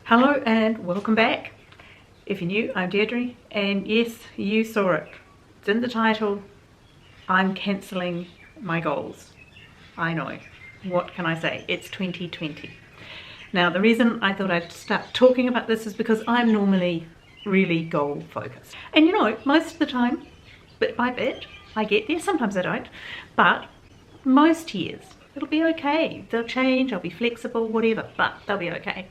Hello and welcome back. If you're new, I'm Deirdre, and yes, you saw it. It's in the title. I'm cancelling my goals. I know. What can I say? It's 2020. Now, the reason I thought I'd start talking about this is because I'm normally really goal focused. And you know, most of the time, bit by bit, I get there. Sometimes I don't. But most years, it'll be okay. They'll change, I'll be flexible, whatever, but they'll be okay.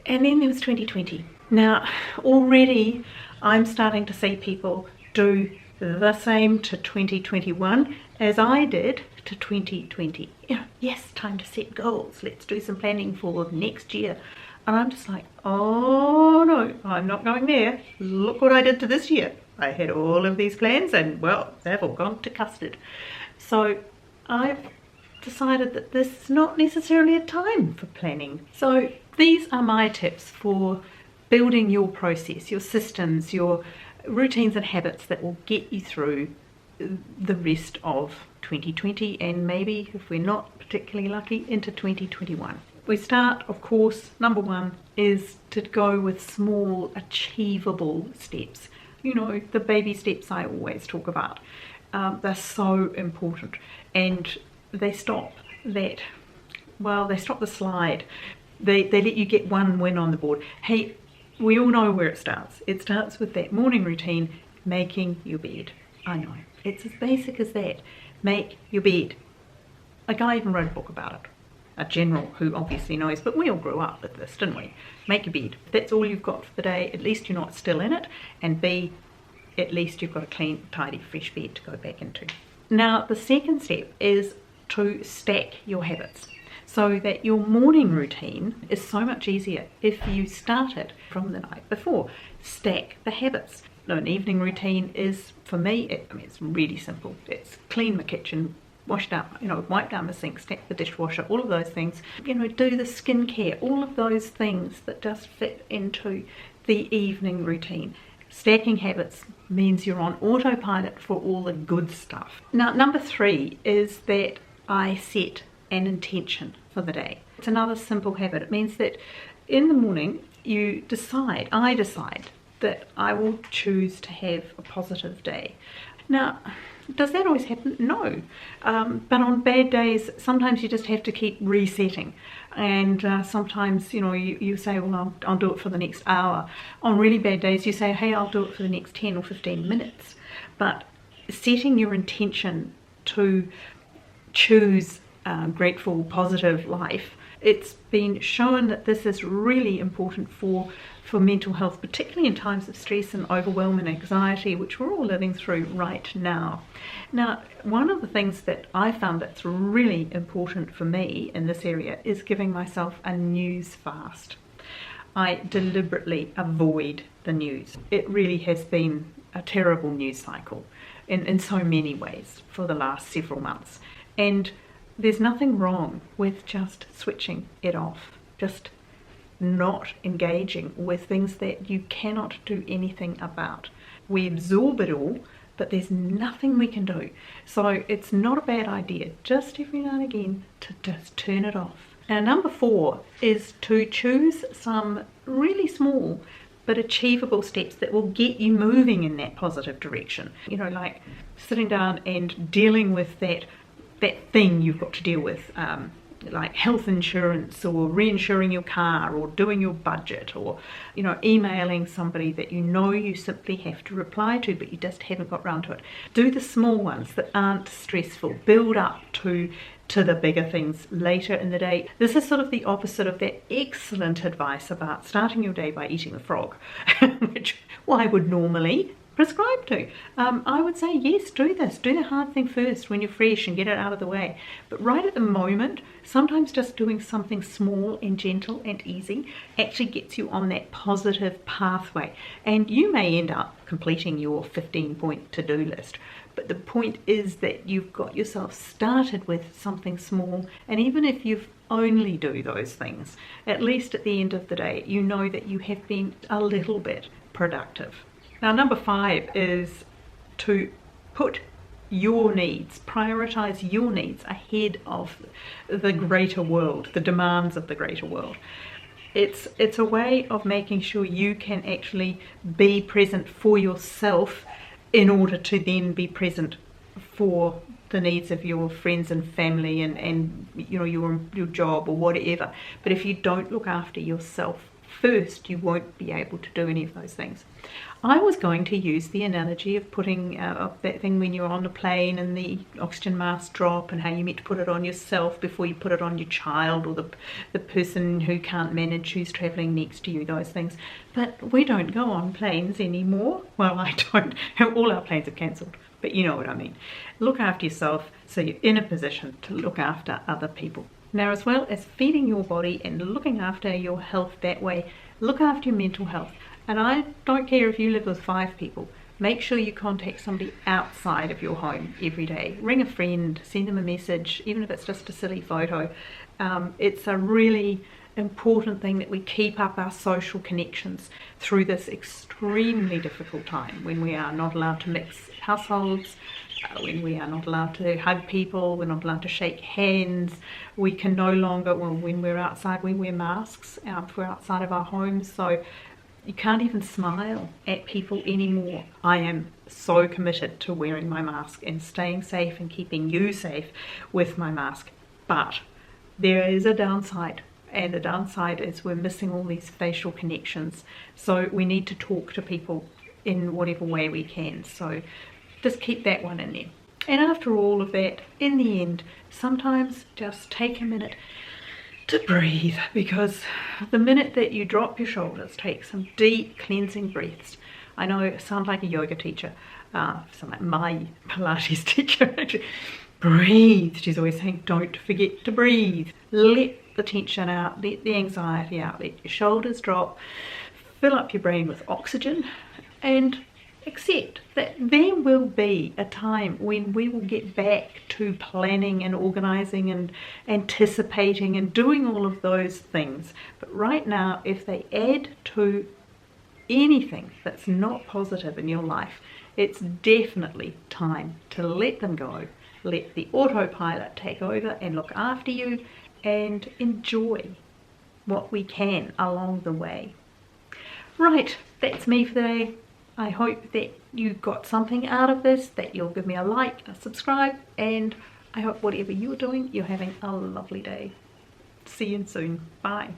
And then there was 2020. Now, already I'm starting to see people do the same to 2021 as I did to 2020. You know, yes, time to set goals. Let's do some planning for next year. And I'm just like, oh no, I'm not going there. Look what I did to this year. I had all of these plans and, well, they've all gone to custard. So I've decided that this is not necessarily a time for planning. So these are my tips for building your process, your systems, your routines and habits that will get you through the rest of 2020 and maybe, if we're not particularly lucky, into 2021. We start, of course, number one is to go with small, achievable steps. You know, the baby steps I always talk about. They're so important, and they stop the slide. They let you get one win on the board. Hey, we all know where it starts. It starts with that morning routine, making your bed. I know, it's as basic as that. Make your bed. A guy even wrote a book about it. A general who obviously knows, but we all grew up with this, didn't we? Make your bed. If that's all you've got for the day, at least you're not still in it, and B, at least you've got a clean, tidy, fresh bed to go back into. Now, the second step is to stack your habits, so that your morning routine is so much easier if you start it from the night before. Stack the habits. Now, an evening routine is, for me, it's really simple. It's clean my kitchen, wash down, wipe down the sink, stack the dishwasher, all of those things. Do the skincare, all of those things that just fit into the evening routine. Stacking habits means you're on autopilot for all the good stuff. Now, number three is that I set an intention for the day. It's another simple habit. It means that in the morning I decide that I will choose to have a positive day. Now, does that always happen? No. But on bad days, sometimes you just have to keep resetting. And sometimes, you say, well, I'll do it for the next hour. On really bad days, you say, hey, I'll do it for the next 10 or 15 minutes. But setting your intention to choose a grateful, positive life, it's been shown that this is really important for mental health, particularly in times of stress and overwhelm and anxiety, which we're all living through right now. Now, one of the things that I found that's really important for me in this area is giving myself a news fast. I deliberately avoid the news. It really has been a terrible news cycle in so many ways for the last several months. And there's nothing wrong with just switching it off, just not engaging with things that you cannot do anything about. We absorb it all, but there's nothing we can do. So it's not a bad idea, just every now and again, to just turn it off. Now, number four is to choose some really small but achievable steps that will get you moving in that positive direction. Like sitting down and dealing with that thing you've got to deal with, like health insurance or reinsuring your car or doing your budget or emailing somebody that you simply have to reply to but you just haven't got round to it. Do the small ones that aren't stressful. Build up to the bigger things later in the day. This is sort of the opposite of that excellent advice about starting your day by eating the frog, which I would normally prescribe to. I would say, yes, do this. Do the hard thing first when you're fresh and get it out of the way. But right at the moment, sometimes just doing something small and gentle and easy actually gets you on that positive pathway. And you may end up completing your 15-point to-do list. But the point is that you've got yourself started with something small. And even if you've only do those things, at least at the end of the day, you know that you have been a little bit productive. Now, number five is to put your needs, prioritize your needs ahead of the greater world, the demands of the greater world. It's a way of making sure you can actually be present for yourself in order to then be present for the needs of your friends and family and you know your job or whatever. But if you don't look after yourself first, you won't be able to do any of those things. I was going to use the analogy of putting that thing when you're on the plane and the oxygen mask drop, and how you meant to put it on yourself before you put it on your child or the person who can't manage who's travelling next to you, those things. But we don't go on planes anymore. Well, I don't. All our planes are cancelled. But you know what I mean. Look after yourself so you're in a position to look after other people. Now, as well as feeding your body and looking after your health that way, look after your mental health. And I don't care if you live with 5 people. Make sure you contact somebody outside of your home every day. Ring a friend, send them a message, even if it's just a silly photo. It's a really important thing that we keep up our social connections through this extremely difficult time when we are not allowed to mix households, when we are not allowed to hug people, we're not allowed to shake hands, we can no longer, well, when we're outside we wear masks if we're outside of our homes, so you can't even smile at people anymore. I am so committed to wearing my mask and staying safe and keeping you safe with my mask, but there is a downside. And the downside is we're missing all these facial connections. So we need to talk to people in whatever way we can. So just keep that one in there. And after all of that, in the end, sometimes just take a minute to breathe, because the minute that you drop your shoulders, take some deep cleansing breaths. I know I sound like a yoga teacher, sound like my Pilates teacher. Breathe. She's always saying, don't forget to breathe. Let the tension out, let the anxiety out, let your shoulders drop, fill up your brain with oxygen, and accept that there will be a time when we will get back to planning and organising and anticipating and doing all of those things. But right now, if they add to anything that's not positive in your life, it's definitely time to let them go. Let the autopilot take over and look after you, and enjoy what we can along the way. Right, that's me for today. I hope that you got something out of this, that you'll give me a like, a subscribe, and I hope whatever you're doing, you're having a lovely day. See you soon. Bye.